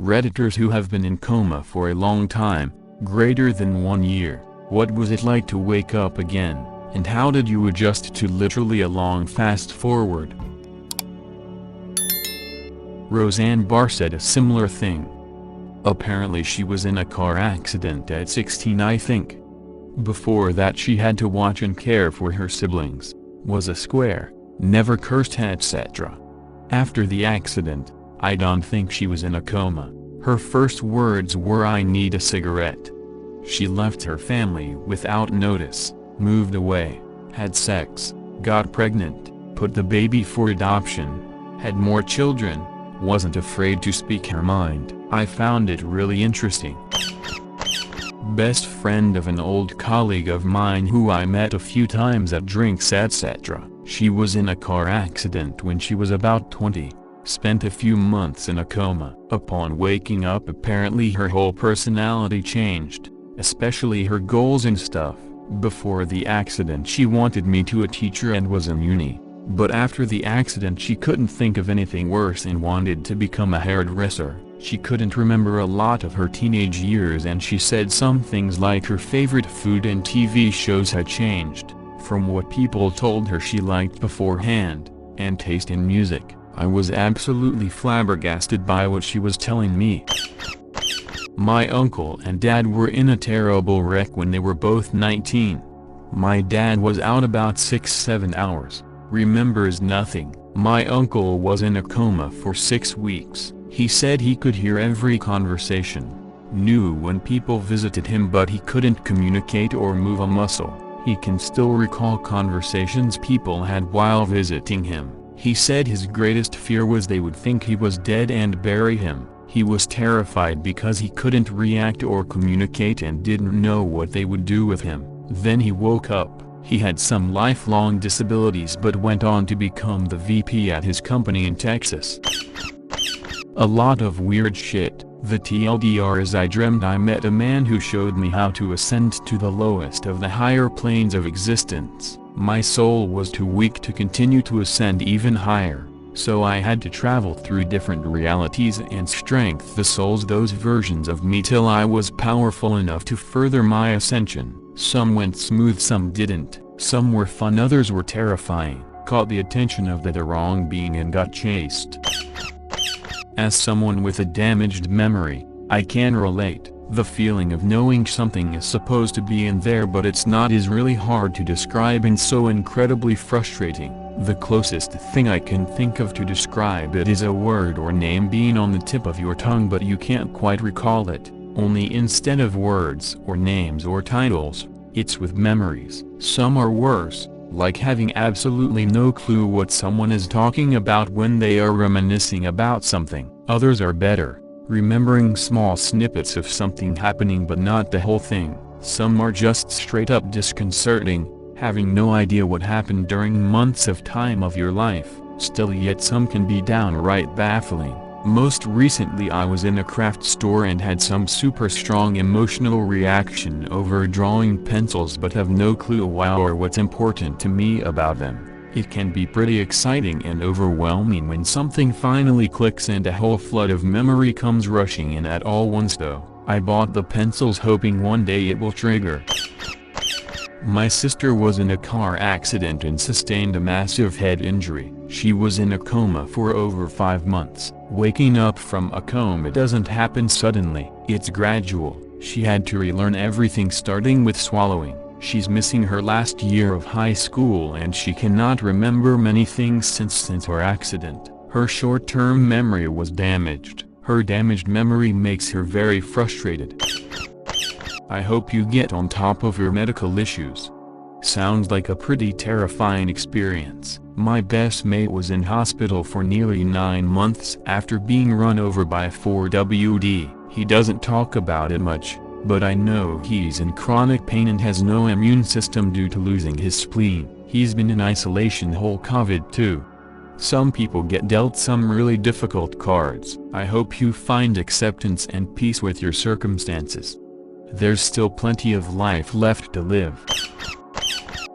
Redditors who have been in coma for a long time, greater than 1 year, what was it like to wake up again, and how did you adjust to literally a long fast forward? Roseanne Barr said a similar thing. Apparently she was in a car accident at 16, I think. Before that she had to watch and care for her siblings, was a square, never cursed, etc. After the accident, I don't think she was in a coma. Her first words were, "I need a cigarette." She left her family without notice, moved away, had sex, got pregnant, put the baby for adoption, had more children, wasn't afraid to speak her mind. I found it really interesting. Best friend of an old colleague of mine who I met a few times at drinks, etc. She was in a car accident when she was about 20. Spent a few months in a coma. Upon waking up, apparently her whole personality changed, especially her goals and stuff. Before the accident she wanted me to a teacher and was in uni, but after the accident she couldn't think of anything worse and wanted to become a hairdresser. She couldn't remember a lot of her teenage years, and she said some things like her favorite food and TV shows had changed, from what people told her she liked beforehand, and taste in music. I was absolutely flabbergasted by what she was telling me. My uncle and dad were in a terrible wreck when they were both 19. My dad was out about 6-7 hours, remembers nothing. My uncle was in a coma for 6 weeks. He said he could hear every conversation, knew when people visited him, but he couldn't communicate or move a muscle. He can still recall conversations people had while visiting him. He said his greatest fear was they would think he was dead and bury him. He was terrified because he couldn't react or communicate and didn't know what they would do with him. Then he woke up. He had some lifelong disabilities but went on to become the VP at his company in Texas. A lot of weird shit. The TLDR is I dreamt I met a man who showed me how to ascend to the lowest of the higher planes of existence. My soul was too weak to continue to ascend even higher, so I had to travel through different realities and strengthen the souls, those versions of me, till I was powerful enough to further my ascension. Some went smooth, some didn't, some were fun, others were terrifying, caught the attention of the wrong being and got chased. As someone with a damaged memory, I can relate. The feeling of knowing something is supposed to be in there but it's not is really hard to describe and so incredibly frustrating. The closest thing I can think of to describe it is a word or name being on the tip of your tongue but you can't quite recall it, only instead of words or names or titles, it's with memories. Some are worse, like having absolutely no clue what someone is talking about when they are reminiscing about something. Others are better, remembering small snippets of something happening but not the whole thing. Some are just straight up disconcerting, having no idea what happened during months of time of your life. Still, yet some can be downright baffling. Most recently I was in a craft store and had some super strong emotional reaction over drawing pencils but have no clue why or what's important to me about them. It can be pretty exciting and overwhelming when something finally clicks and a whole flood of memory comes rushing in at all once. Though, I bought the pencils hoping one day it will trigger. My sister was in a car accident and sustained a massive head injury. She was in a coma for over 5 months. Waking up from a coma doesn't happen suddenly, it's gradual. She had to relearn everything starting with swallowing. She's missing her last year of high school and she cannot remember many things since her accident. Her short-term memory was damaged. Her damaged memory makes her very frustrated. I hope you get on top of your medical issues. Sounds like a pretty terrifying experience. My best mate was in hospital for nearly 9 months after being run over by a 4WD. He doesn't talk about it much, but I know he's in chronic pain and has no immune system due to losing his spleen. He's been in isolation whole COVID too. Some people get dealt some really difficult cards. I hope you find acceptance and peace with your circumstances. There's still plenty of life left to live.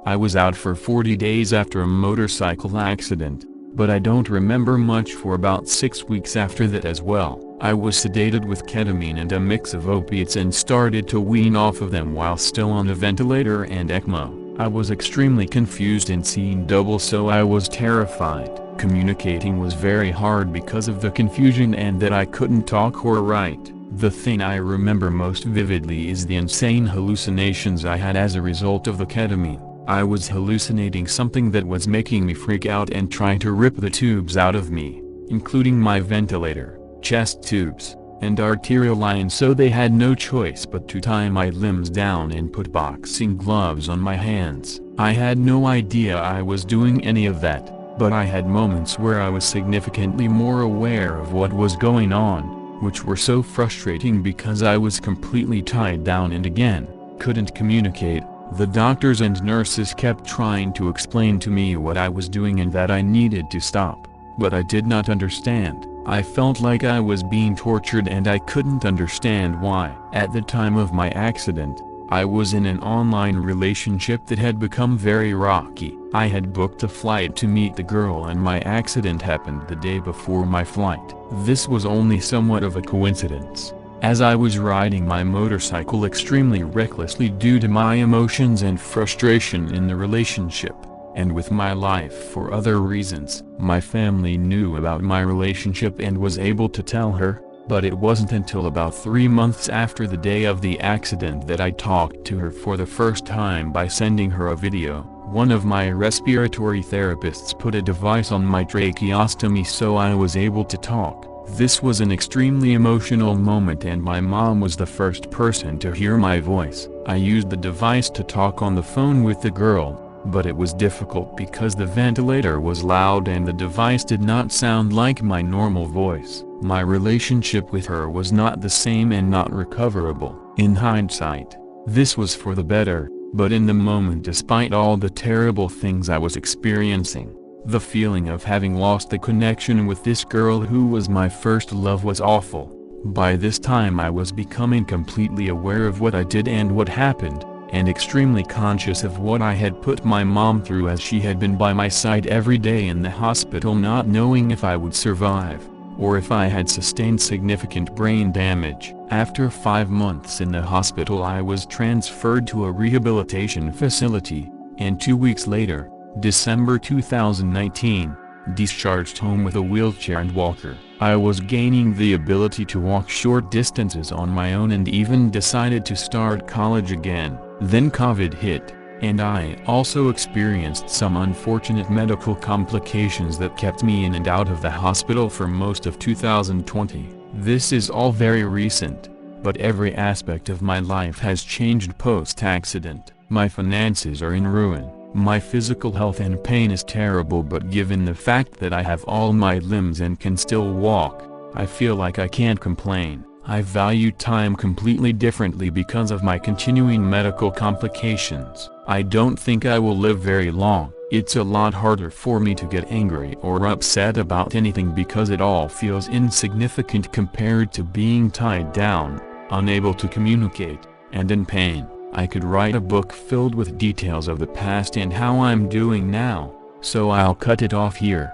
I was out for 40 days after a motorcycle accident. but I don't remember much for about 6 weeks after that as well. I was sedated with ketamine and a mix of opiates and started to wean off of them while still on a ventilator and ECMO. I was extremely confused and seeing double, so I was terrified. Communicating was very hard because of the confusion and that I couldn't talk or write. The thing I remember most vividly is the insane hallucinations I had as a result of the ketamine. I was hallucinating something that was making me freak out and trying to rip the tubes out of me, including my ventilator, chest tubes, and arterial lines, so they had no choice but to tie my limbs down and put boxing gloves on my hands. I had no idea I was doing any of that, but I had moments where I was significantly more aware of what was going on, which were so frustrating because I was completely tied down and again, couldn't communicate. The doctors and nurses kept trying to explain to me what I was doing and that I needed to stop, but I did not understand. I felt like I was being tortured and I couldn't understand why. At the time of my accident, I was in an online relationship that had become very rocky. I had booked a flight to meet the girl and my accident happened the day before my flight. This was only somewhat of a coincidence, as I was riding my motorcycle extremely recklessly due to my emotions and frustration in the relationship, and with my life for other reasons. My family knew about my relationship and was able to tell her, but it wasn't until about 3 months after the day of the accident that I talked to her for the first time by sending her a video. One of my respiratory therapists put a device on my tracheostomy so I was able to talk. This was an extremely emotional moment and my mom was the first person to hear my voice. I used the device to talk on the phone with the girl, but it was difficult because the ventilator was loud and the device did not sound like my normal voice. My relationship with her was not the same and not recoverable. In hindsight, this was for the better, but in the moment, despite all the terrible things I was experiencing, the feeling of having lost the connection with this girl who was my first love was awful. By this time I was becoming completely aware of what I did and what happened, and extremely conscious of what I had put my mom through, as she had been by my side every day in the hospital, not knowing if I would survive, or if I had sustained significant brain damage. After 5 months in the hospital I was transferred to a rehabilitation facility, and 2 weeks later, December 2019, discharged home with a wheelchair and walker. I was gaining the ability to walk short distances on my own and even decided to start college again. Then COVID hit, and I also experienced some unfortunate medical complications that kept me in and out of the hospital for most of 2020. This is all very recent, but every aspect of my life has changed post-accident. My finances are in ruin. My physical health and pain is terrible, but given the fact that I have all my limbs and can still walk, I feel like I can't complain. I value time completely differently because of my continuing medical complications. I don't think I will live very long. It's a lot harder for me to get angry or upset about anything because it all feels insignificant compared to being tied down, unable to communicate, and in pain. I could write a book filled with details of the past and how I'm doing now, so I'll cut it off here.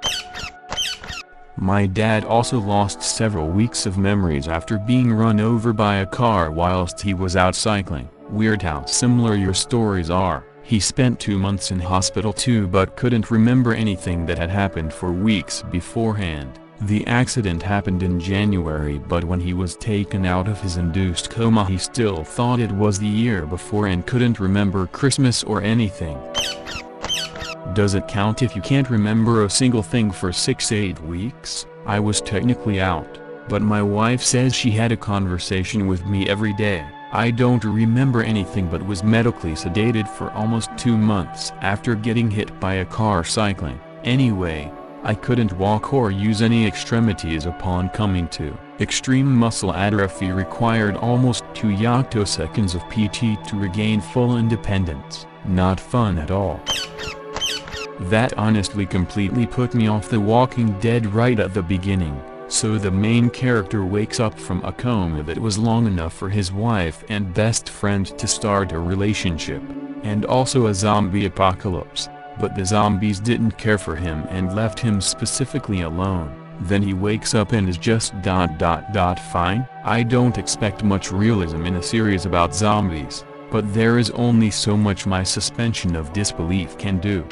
My dad also lost several weeks of memories after being run over by a car whilst he was out cycling. Weird how similar your stories are. He spent 2 months in hospital too, but couldn't remember anything that had happened for weeks beforehand. The accident happened in January, but when he was taken out of his induced coma he still thought it was the year before and couldn't remember Christmas or anything. Does it count if you can't remember a single thing for 6-8 weeks? I was technically out, but my wife says she had a conversation with me every day. I don't remember anything but was medically sedated for almost 2 months after getting hit by a car cycling. Anyway, I couldn't walk or use any extremities upon coming to. Extreme muscle atrophy required almost 2 yoctoseconds of PT to regain full independence. Not fun at all. That honestly completely put me off The Walking Dead right at the beginning. So the main character wakes up from a coma that was long enough for his wife and best friend to start a relationship, and also a zombie apocalypse. but the zombies didn't care for him and left him specifically alone. Then he wakes up and is just fine. I don't expect much realism in a series about zombies, but there is only so much my suspension of disbelief can do.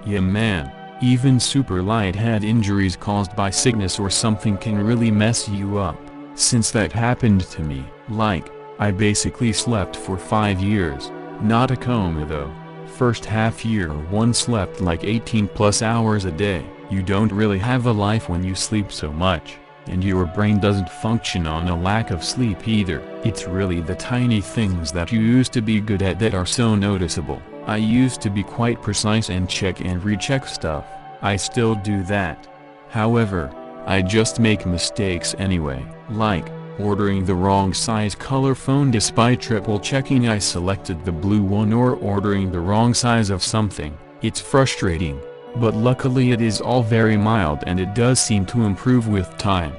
Yeah man, even super light head injuries caused by sickness or something can really mess you up. Since that happened to me, like, I basically slept for 5 years, not a coma though. First half year one slept like 18 plus hours a day. You don't really have a life when you sleep so much, and your brain doesn't function on a lack of sleep either. It's really the tiny things that you used to be good at that are so noticeable. I used to be quite precise and check and recheck stuff. I still do that. However, I just make mistakes anyway, like ordering the wrong size color phone despite triple checking I selected the blue one, or ordering the wrong size of something. It's frustrating, but luckily it is all very mild and it does seem to improve with time.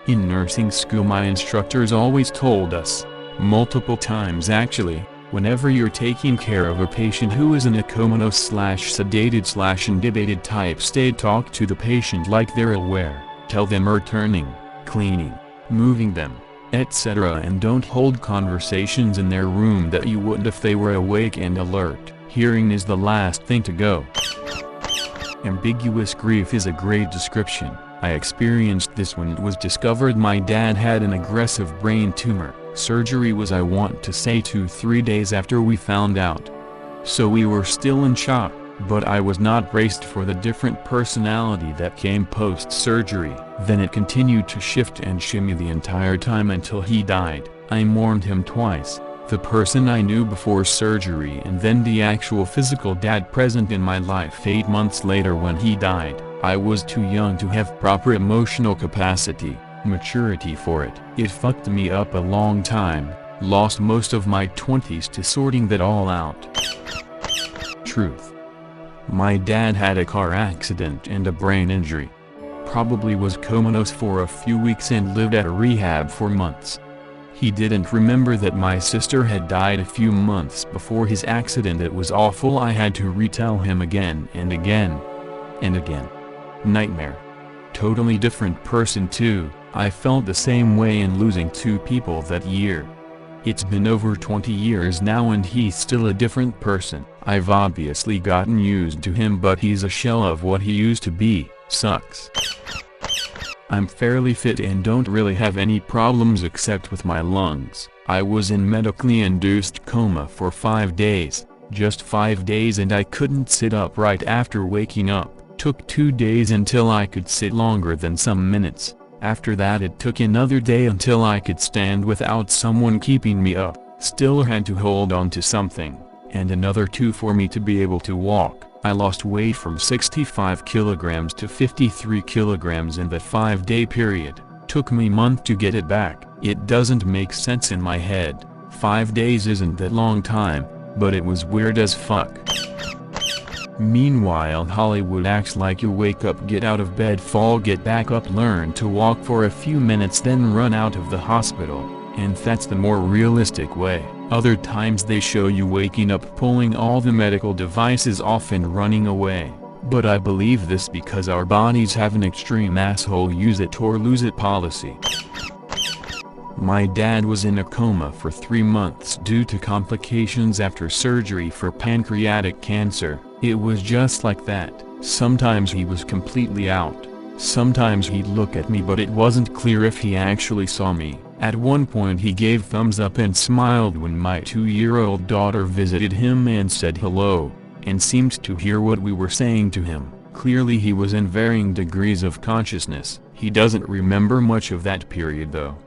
In nursing school my instructors always told us, multiple times actually, whenever you're taking care of a patient who is in a comatose/sedated/intubated type state, talk to the patient like they're aware, tell them are turning, cleaning, moving them, etc., and don't hold conversations in their room that you wouldn't if they were awake and alert. Hearing is the last thing to go. Ambiguous grief is a great description. I experienced this when it was discovered my dad had an aggressive brain tumor. Surgery was, I want to say, 2-3 days after we found out. So we were still in shock, but I was not braced for the different personality that came post-surgery. Then it continued to shift and shimmy the entire time until he died. I mourned him twice. The person I knew before surgery and then the actual physical dad present in my life 8 months later when he died. I was too young to have proper emotional capacity, maturity for it. It fucked me up a long time, lost most of my 20s to sorting that all out. Truth. My dad had a car accident and a brain injury. Probably was comatose for a few weeks and lived at a rehab for months. He didn't remember that my sister had died a few months before his accident. It was awful. I had to retell him again and again. And again. Nightmare. Totally different person too. I felt the same way in losing 2 people that year. It's been over 20 years now and he's still a different person. I've obviously gotten used to him, but he's a shell of what he used to be. Sucks. I'm fairly fit and don't really have any problems except with my lungs. I was in medically induced coma for 5 days, just 5 days, and I couldn't sit up right after waking up. Took 2 days until I could sit longer than some minutes. After that it took another day until I could stand without someone keeping me up. Still had to hold on to something, and another 2 for me to be able to walk. I lost weight from 65 kilograms to 53 kilograms in that 5-day period. Took me a month to get it back. It doesn't make sense in my head. 5 days isn't that long time, but it was weird as fuck. Meanwhile Hollywood acts like you wake up, get out of bed, fall, get back up, learn to walk for a few minutes, then run out of the hospital, and that's the more realistic way. Other times they show you waking up, pulling all the medical devices off and running away. But I believe this because our bodies have an extreme asshole use it or lose it policy. My dad was in a coma for 3 months due to complications after surgery for pancreatic cancer. It was just like that. Sometimes he was completely out. Sometimes he'd look at me, but it wasn't clear if he actually saw me. At one point he gave thumbs up and smiled when my 2-year-old daughter visited him and said hello, and seemed to hear what we were saying to him. Clearly he was in varying degrees of consciousness. He doesn't remember much of that period though.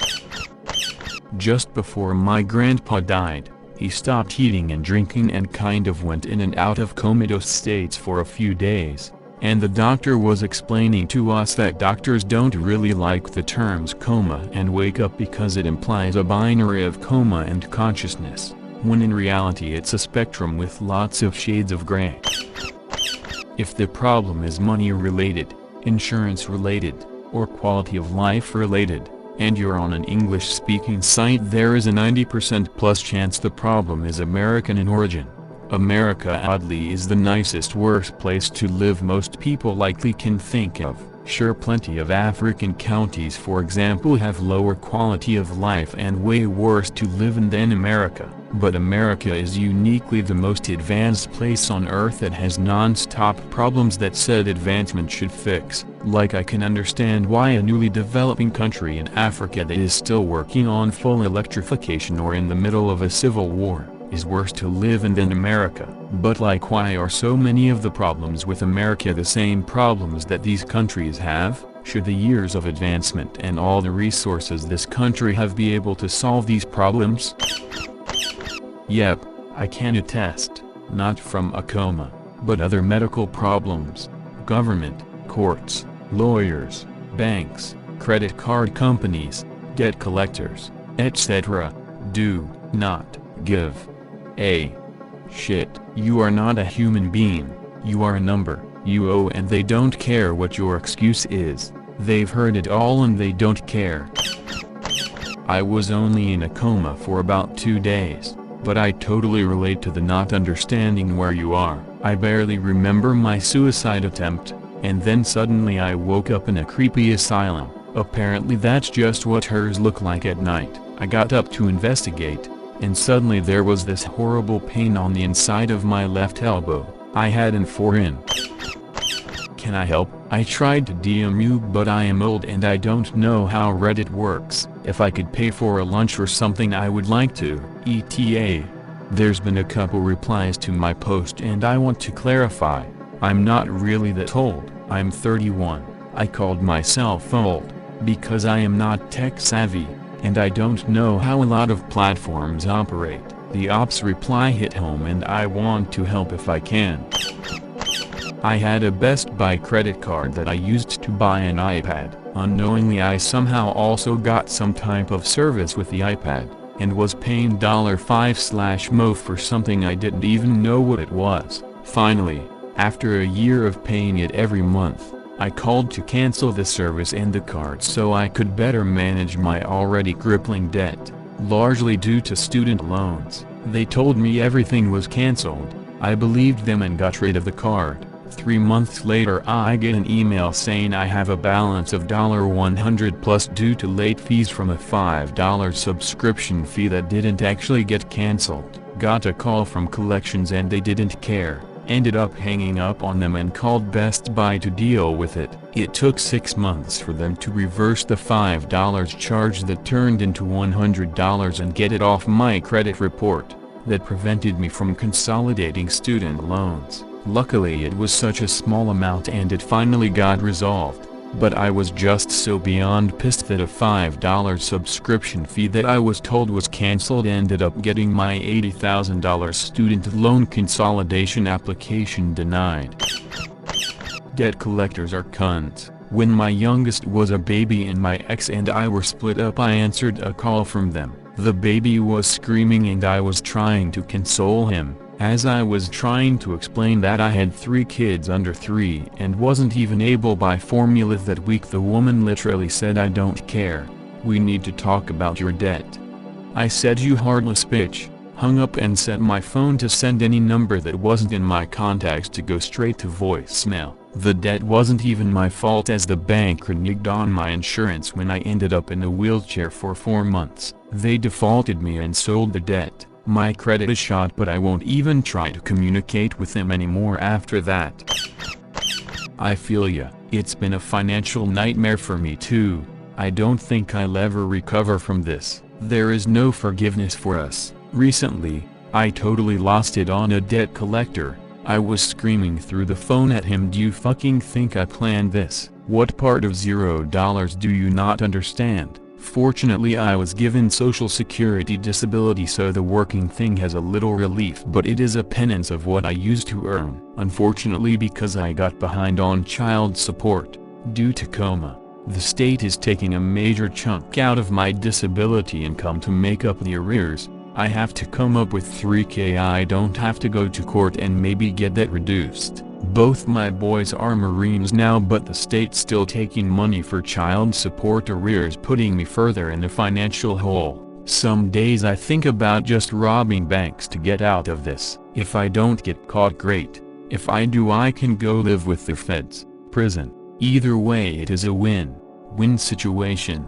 Just before my grandpa died, he stopped eating and drinking and kind of went in and out of comatose states for a few days. And the doctor was explaining to us that doctors don't really like the terms coma and wake up because it implies a binary of coma and consciousness, when in reality it's a spectrum with lots of shades of gray. If the problem is money related, insurance related, or quality of life related, and you're on an English-speaking site, there is a 90% plus chance the problem is American in origin. America oddly is the nicest worst place to live most people likely can think of. Sure, plenty of African counties for example have lower quality of life and way worse to live in than America, but America is uniquely the most advanced place on earth that has non-stop problems that said advancement should fix. Like I can understand why a newly developing country in Africa that is still working on full electrification or in the middle of a civil war is worse to live in than America. But like, why are so many of the problems with America the same problems that these countries have? Should the years of advancement and all the resources this country have be able to solve these problems? Yep, I can attest, not from a coma, but other medical problems, government, courts, lawyers, banks, credit card companies, debt collectors, etc. do not give a shit. You are not a human being, you are a number, you owe, and they don't care what your excuse is. They've heard it all and they don't care. I was only in a coma for about 2 days, but I totally relate to the not understanding where you are. I barely remember my suicide attempt, and then suddenly I woke up in a creepy asylum. Apparently that's just what hers look like at night. I got up to investigate, and suddenly there was this horrible pain on the inside of my left elbow. I had an 4 in. Can I help? I tried to DM you, but I am old and I don't know how Reddit works. If I could pay for a lunch or something I would like to, ETA. There's been a couple replies to my post and I want to clarify. I'm not really that old, I'm 31. I called myself old, because I am not tech savvy, and I don't know how a lot of platforms operate. The ops reply hit home and I want to help if I can. I had a Best Buy credit card that I used to buy an iPad. Unknowingly I somehow also got some type of service with the iPad, and was paying $5/mo for something I didn't even know what it was. Finally, after a year of paying it every month, I called to cancel the service and the card so I could better manage my already crippling debt, largely due to student loans. They told me everything was canceled. I believed them and got rid of the card. 3 months later I get an email saying I have a balance of $100 plus due to late fees from a $5 subscription fee that didn't actually get canceled. Got a call from collections and they didn't care. Ended up hanging up on them and called Best Buy to deal with it. It took 6 months for them to reverse the $5 charge that turned into $100 and get it off my credit report. That prevented me from consolidating student loans. Luckily it was such a small amount and it finally got resolved, but I was just so beyond pissed that a $5 subscription fee that I was told was cancelled ended up getting my $80,000 student loan consolidation application denied. Debt collectors are cunts. When my youngest was a baby and my ex and I were split up, I answered a call from them. The baby was screaming and I was trying to console him. As I was trying to explain that I had 3 kids under 3 and wasn't even able by formula that week, the woman literally said, "I don't care. We need to talk about your debt." I said, "You heartless bitch," hung up and set my phone to send any number that wasn't in my contacts to go straight to voicemail. The debt wasn't even my fault as the bank reneged on my insurance when I ended up in a wheelchair for 4 months. They defaulted me and sold the debt. My credit is shot, but I won't even try to communicate with them anymore after that. I feel ya. It's been a financial nightmare for me too. I don't think I'll ever recover from this. There is no forgiveness for us. Recently, I totally lost it on a debt collector. I was screaming through the phone at him, "Do you fucking think I planned this? What part of $0 do you not understand?" Fortunately I was given Social Security disability, so the working thing has a little relief, but it is a penance of what I used to earn. Unfortunately, because I got behind on child support, due to coma, the state is taking a major chunk out of my disability income to make up the arrears. I have to come up with $3K. I don't have to go to court and maybe get that reduced. Both my boys are Marines now, but the state's still taking money for child support arrears, putting me further in the financial hole. Some days I think about just robbing banks to get out of this. If I don't get caught, great. If I do, I can go live with the feds, prison. Either way it is a win-win situation.